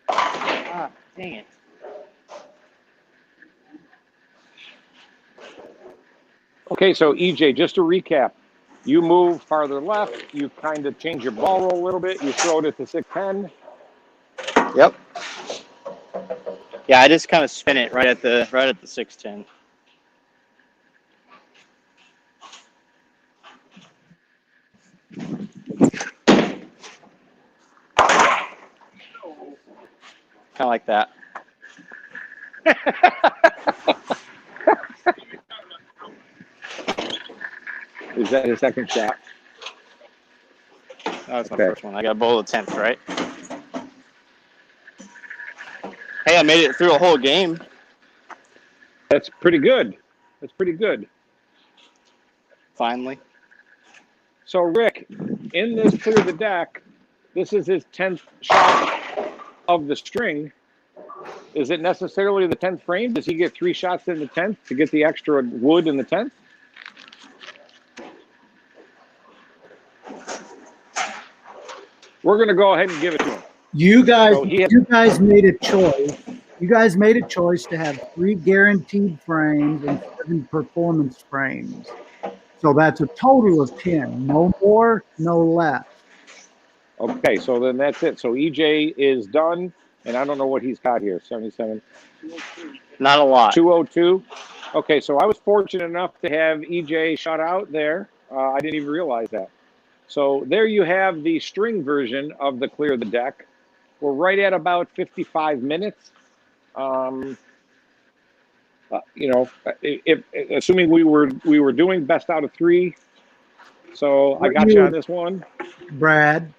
C: Ah, dang it.
A: Okay, so EJ, just to recap, you move farther left, you kind of change your ball roll a little bit, you throw it at the 610.
C: Yep. Yeah, I just kind of spin it right at the 610. Kind of like that.
A: Is that his second shot?
C: That was my first one. I got a bowl of 10th, right? Hey, I made it through a whole game.
A: That's pretty good. That's pretty good.
C: Finally.
A: So, Rick, in this clear the deck, this is his 10th shot of the string. Is it necessarily the 10th frame? Does he get 3 shots in the 10th to get the extra wood in the 10th? We're going to go ahead and give it to him.
B: You guys made a choice. You guys made a choice to have 3 guaranteed frames and 7 performance frames. So that's a total of 10. No more, no less.
A: Okay, so then that's it. So EJ is done, and I don't know what he's got here. 77.
C: Not a lot.
A: 202. Okay, so I was fortunate enough to have EJ shut out there. I didn't even realize that. So there you have the string version of the Clear the Deck. We're right at about 55 minutes. You know, if assuming we were doing best out of 3. So I got you on this one.
B: Brad.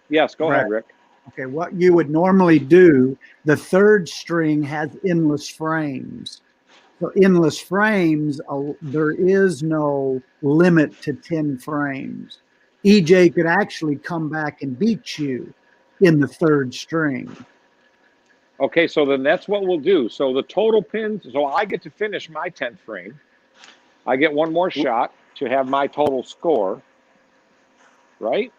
A: Yes, go ahead, Rick.
B: Okay, what you would normally do, the 3rd string has endless frames. So endless frames, there is no limit to 10 frames. EJ could actually come back and beat you in the 3rd string.
A: Okay, so then that's what we'll do. So the total pins, so I get to finish my 10th frame. I get 1 more shot to have my total score, right?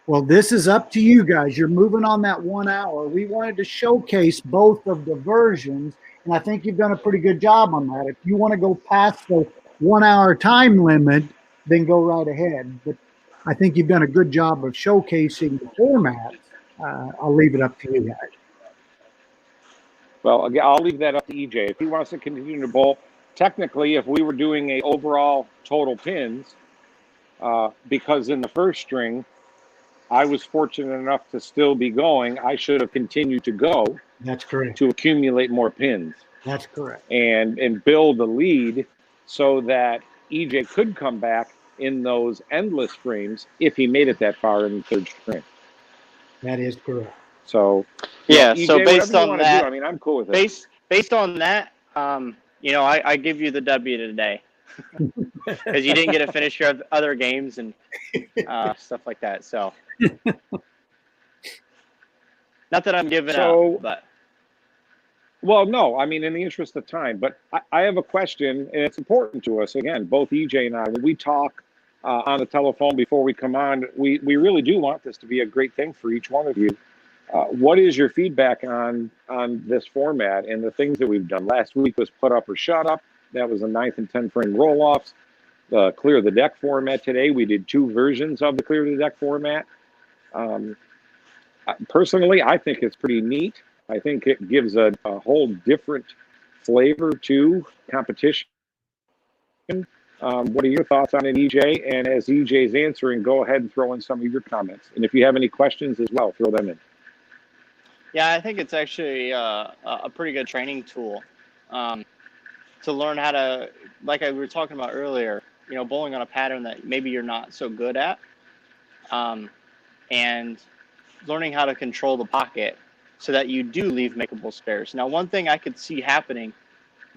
B: Well, this is up to you guys. You're moving on that 1 hour. We wanted to showcase both of the versions, and I think you've done a pretty good job on that. If you want to go past the 1 hour time limit, then go right ahead. But I think you've done a good job of showcasing the format. I'll leave it up to you guys.
A: Well, again, I'll leave that up to EJ. If he wants to continue to bowl, technically, if we were doing a overall total pins, because in the first string, I was fortunate enough to still be going, I should have continued to go
B: That's correct.
A: to accumulate more pins
B: That's correct.
A: and build a lead so that EJ could come back in those endless frames if he made it that far in the third string.
B: That is correct.
A: So,
C: Yeah.
A: EJ,
C: So based
A: whatever you
C: on
A: want to
C: that,
A: do, I mean, I'm cool with it.
C: based on that, I give you the W today because you didn't get to finish your other games and stuff like that. So, not that I'm giving up, but.
A: Well, no, I mean, in the interest of time, but I have a question, and it's important to us. Again, both EJ and I, when we talk on the telephone before we come on, we really do want this to be a great thing for each one of you. What is your feedback on this format and the things that we've done? Last week was put up or shut up. That was the 9th and 10th frame roll-offs. The clear the deck format today, we did 2 versions of the clear the deck format. Personally, I think it's pretty neat. I think it gives a whole different flavor to competition. What are your thoughts on it, EJ? And as EJ's answering, go ahead and throw in some of your comments. And if you have any questions as well, throw them in.
C: Yeah, I think it's actually a pretty good training tool to learn how to, like we were talking about earlier, bowling on a pattern that maybe you're not so good at, and learning how to control the pocket so that you do leave makeable spares. Now, one thing I could see happening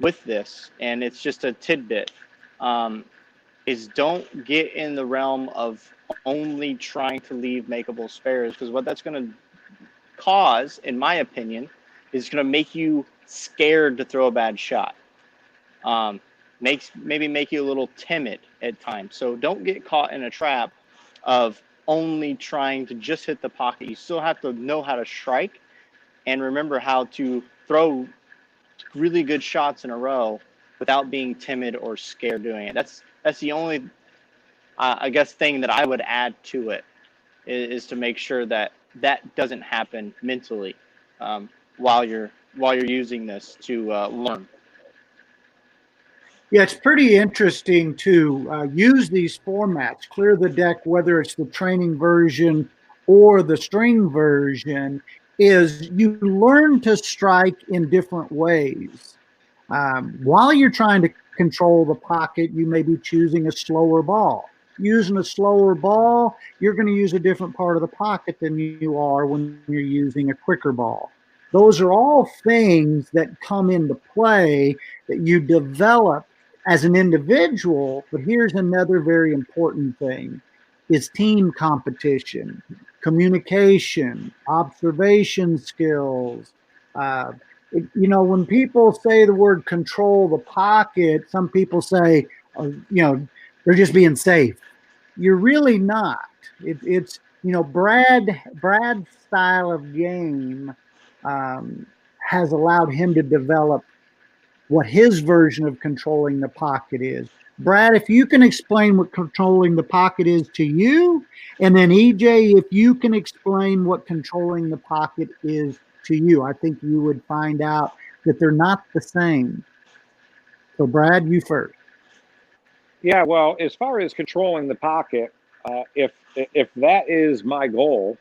C: with this, and it's just a tidbit, is don't get in the realm of only trying to leave makeable spares, because what that's going to cause, in my opinion, is going to make you scared to throw a bad shot. Maybe make you a little timid at times. So don't get caught in a trap of only trying to just hit the pocket. You still have to know how to strike and remember how to throw really good shots in a row without being timid or scared doing it. That's the only, I guess, thing that I would add to it is to make sure that doesn't happen mentally while you're using this to learn.
B: Yeah, it's pretty interesting to use these formats, clear the deck, whether it's the training version or the string version, is you learn to strike in different ways. While you're trying to control the pocket, you may be choosing a slower ball. Using a slower ball, you're going to use a different part of the pocket than you are when you're using a quicker ball. Those are all things that come into play that you develop as an individual. But here's another very important thing is team competition, communication, observation skills. When people say the word control the pocket, some people say, they're just being safe. You're really not. It's Brad's style of game has allowed him to develop what his version of controlling the pocket is. Brad, if you can explain what controlling the pocket is to you, and then EJ, if you can explain what controlling the pocket is to you, I think you would find out that they're not the same. So Brad, you first.
A: Yeah, well, as far as controlling the pocket, if that is my goal,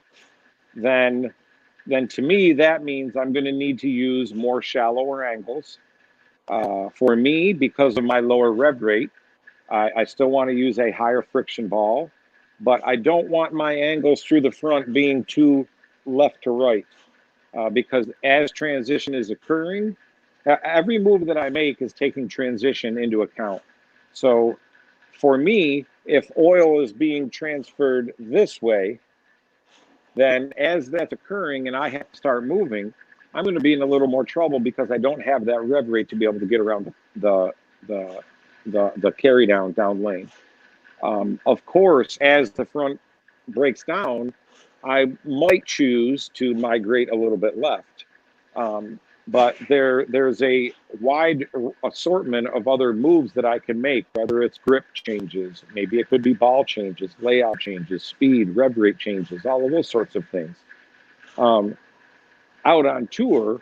A: then to me that means I'm going to need to use more shallower angles. For me, because of my lower rev rate, I still want to use a higher friction ball, but I don't want my angles through the front being too left to right, because as transition is occurring, every move that I make is taking transition into account. So for me, if oil is being transferred this way, then as that's occurring and I have to start moving, I'm going to be in a little more trouble because I don't have that rev rate to be able to get around the carry down lane. Of course, as the front breaks down, I might choose to migrate a little bit left. But there's a wide assortment of other moves that I can make, whether it's grip changes, maybe it could be ball changes, layout changes, speed, rev rate changes, all of those sorts of things. Out on tour,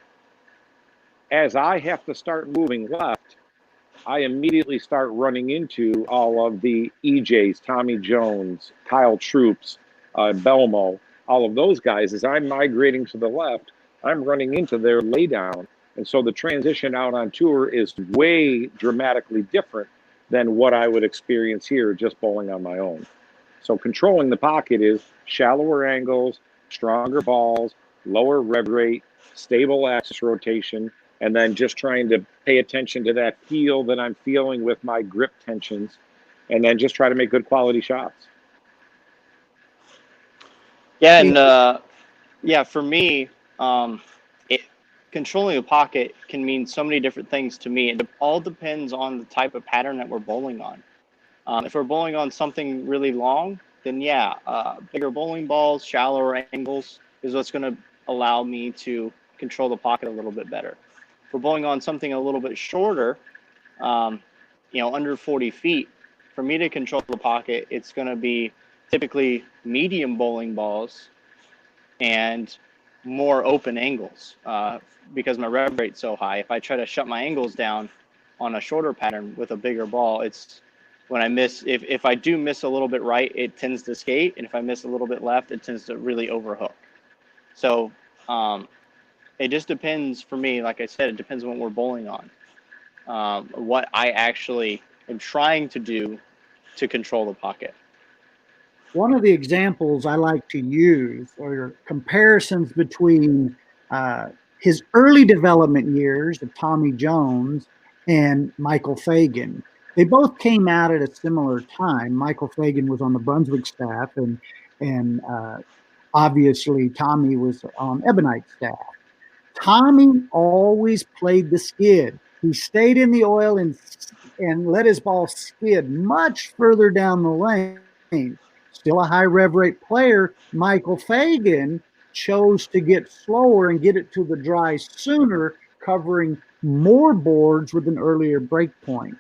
A: as I have to start moving left, I immediately start running into all of the EJs, Tommy Jones, Kyle Troops, Belmo, all of those guys. As I'm migrating to the left, I'm running into their laydown. And so the transition out on tour is way dramatically different than what I would experience here just bowling on my own. So controlling the pocket is shallower angles, stronger balls, lower rev rate, stable axis rotation, and then just trying to pay attention to that feel that I'm feeling with my grip tensions, and then just try to make good quality shots.
C: Yeah, and yeah, for me, it, controlling a pocket can mean so many different things to me. It all depends on the type of pattern that we're bowling on. If we're bowling on something really long, then yeah, bigger bowling balls, shallower angles is what's going to allow me to control the pocket a little bit better. If we're bowling on something a little bit shorter, under 40 feet, for me to control the pocket, it's going to be typically medium bowling balls and more open angles because my rev rate's so high. If I try to shut my angles down on a shorter pattern with a bigger ball, it's when I miss, if I do miss a little bit right, it tends to skate. And if I miss a little bit left, it tends to really overhook. So it just depends for me. Like I said, it depends on what we're bowling on. What I actually am trying to do to control the pocket.
B: One of the examples I like to use are comparisons between his early development years of Tommy Jones and Michael Fagan. They both came out at a similar time. Michael Fagan was on the Brunswick staff, and obviously Tommy was on Ebonite's staff. Tommy always played the skid. He stayed in the oil and let his ball skid much further down the lane. Still a high rev rate player, Michael Fagan chose to get slower and get it to the dry sooner, covering more boards with an earlier break point.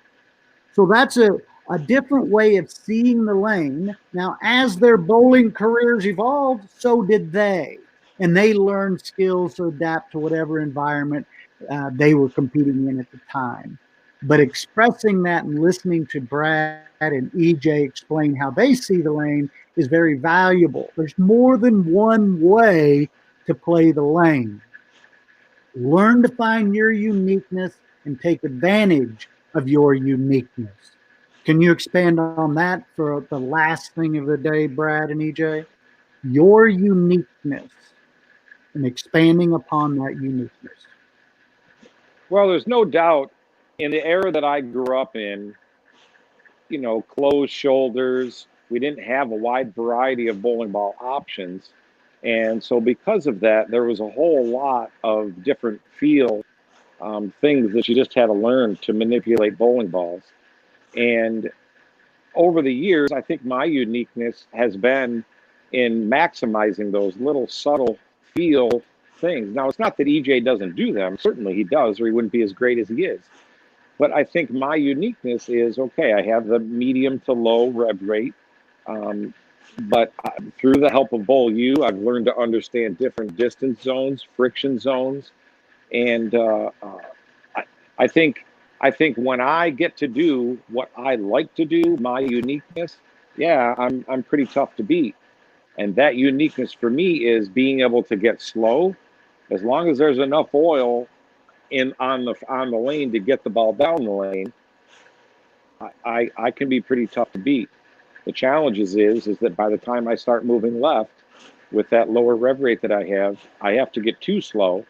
B: So that's a different way of seeing the lane. Now, as their bowling careers evolved, so did they. And they learned skills to adapt to whatever environment they were competing in at the time. But expressing that and listening to Brad and EJ explain how they see the lane is very valuable. There's more than one way to play the lane. Learn to find your uniqueness and take advantage of your uniqueness. Can you expand on that for the last thing of the day, Brad and EJ? Your uniqueness and expanding upon that uniqueness.
A: Well, there's no doubt in the era that I grew up in, closed shoulders, we didn't have a wide variety of bowling ball options. And so, because of that, there was a whole lot of different feel things that you just had to learn to manipulate bowling balls. And over the years, I think my uniqueness has been in maximizing those little subtle feel things. Now, it's not that EJ doesn't do them. Certainly he does, or he wouldn't be as great as he is. But I think my uniqueness is, okay, I have the medium to low rev rate. But through the help of Bowl U, I've learned to understand different distance zones, friction zones. And I think when I get to do what I like to do, my uniqueness, yeah, I'm pretty tough to beat. And that uniqueness for me is being able to get slow, as long as there's enough oil on the lane to get the ball down the lane. I can be pretty tough to beat. The challenge is that by the time I start moving left with that lower rev rate that I have to get too slow,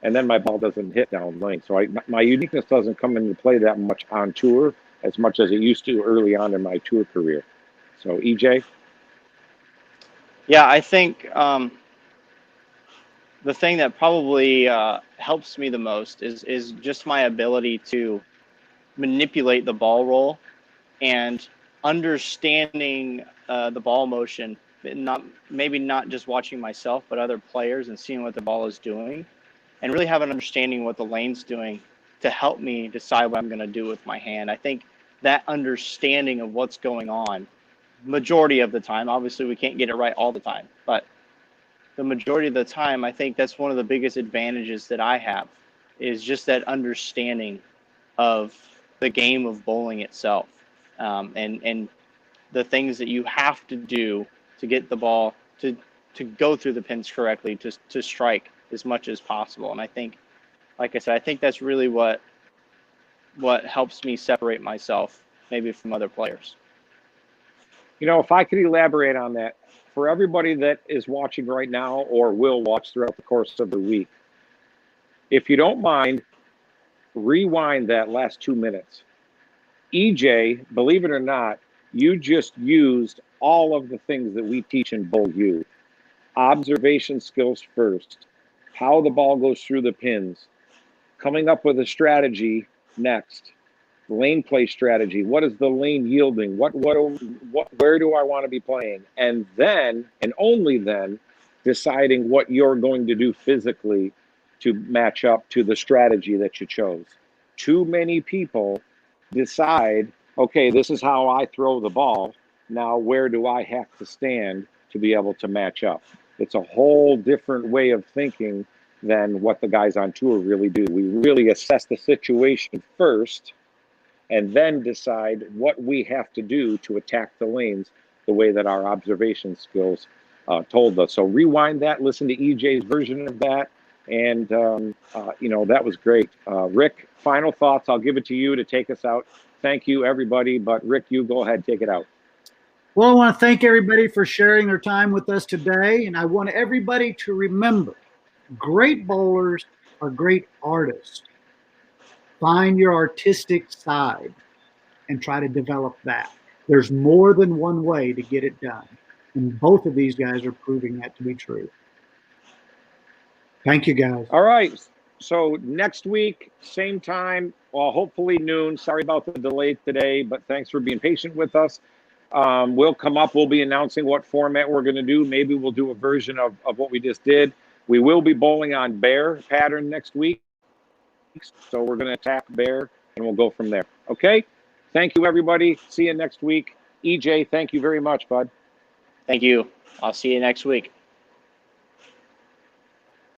A: and then my ball doesn't hit down lane. So my uniqueness doesn't come into play that much on tour as much as it used to early on in my tour career. So EJ?
C: Yeah, I think the thing that probably helps me the most is just my ability to manipulate the ball roll and understanding the ball motion, maybe not just watching myself, but other players and seeing what the ball is doing, and really have an understanding what the lane's doing to help me decide what I'm going to do with my hand. I think that understanding of what's going on, majority of the time, obviously we can't get it right all the time, but the majority of the time, I think that's one of the biggest advantages that I have is just that understanding of the game of bowling itself, and the things that you have to do to get the ball to go through the pins correctly, to strike as much as possible. And I think, like I said, I think that's really what helps me separate myself maybe from other players.
A: You know, if I could elaborate on that, for everybody that is watching right now or will watch throughout the course of the week, if you don't mind, rewind that last 2 minutes. EJ, believe it or not, you just used all of the things that we teach in Bowl U. Observation skills first, how the ball goes through the pins, coming up with a strategy next, lane play strategy. What is the lane yielding? Where do I want to be playing? And then, and only then, deciding what you're going to do physically to match up to the strategy that you chose. Too many people decide, okay, this is how I throw the ball. Now, where do I have to stand to be able to match up? It's a whole different way of thinking than what the guys on tour really do. We really assess the situation first and then decide what we have to do to attack the lanes the way that our observation skills told us. So rewind that, listen to EJ's version of that, and you know, that was great. Rick, final thoughts. I'll give it to you to take us out. Thank you, everybody, but Rick, you go ahead, take it out.
B: Well, I want to thank everybody for sharing their time with us today, and I want everybody to remember, great bowlers are great artists. Find your artistic side and try to develop that. There's more than one way to get it done, and both of these guys are proving that to be true. Thank you, guys.
A: All right. So next week, same time, well, hopefully noon. Sorry about the delay today, but thanks for being patient with us. We'll come up. We'll be announcing what format we're going to do. Maybe we'll do a version of what we just did. We will be bowling on bear pattern next week. So we're going to attack bear, and we'll go from there. Okay? Thank you, everybody. See you next week. EJ, thank you very much, bud.
C: Thank you. I'll see you next week.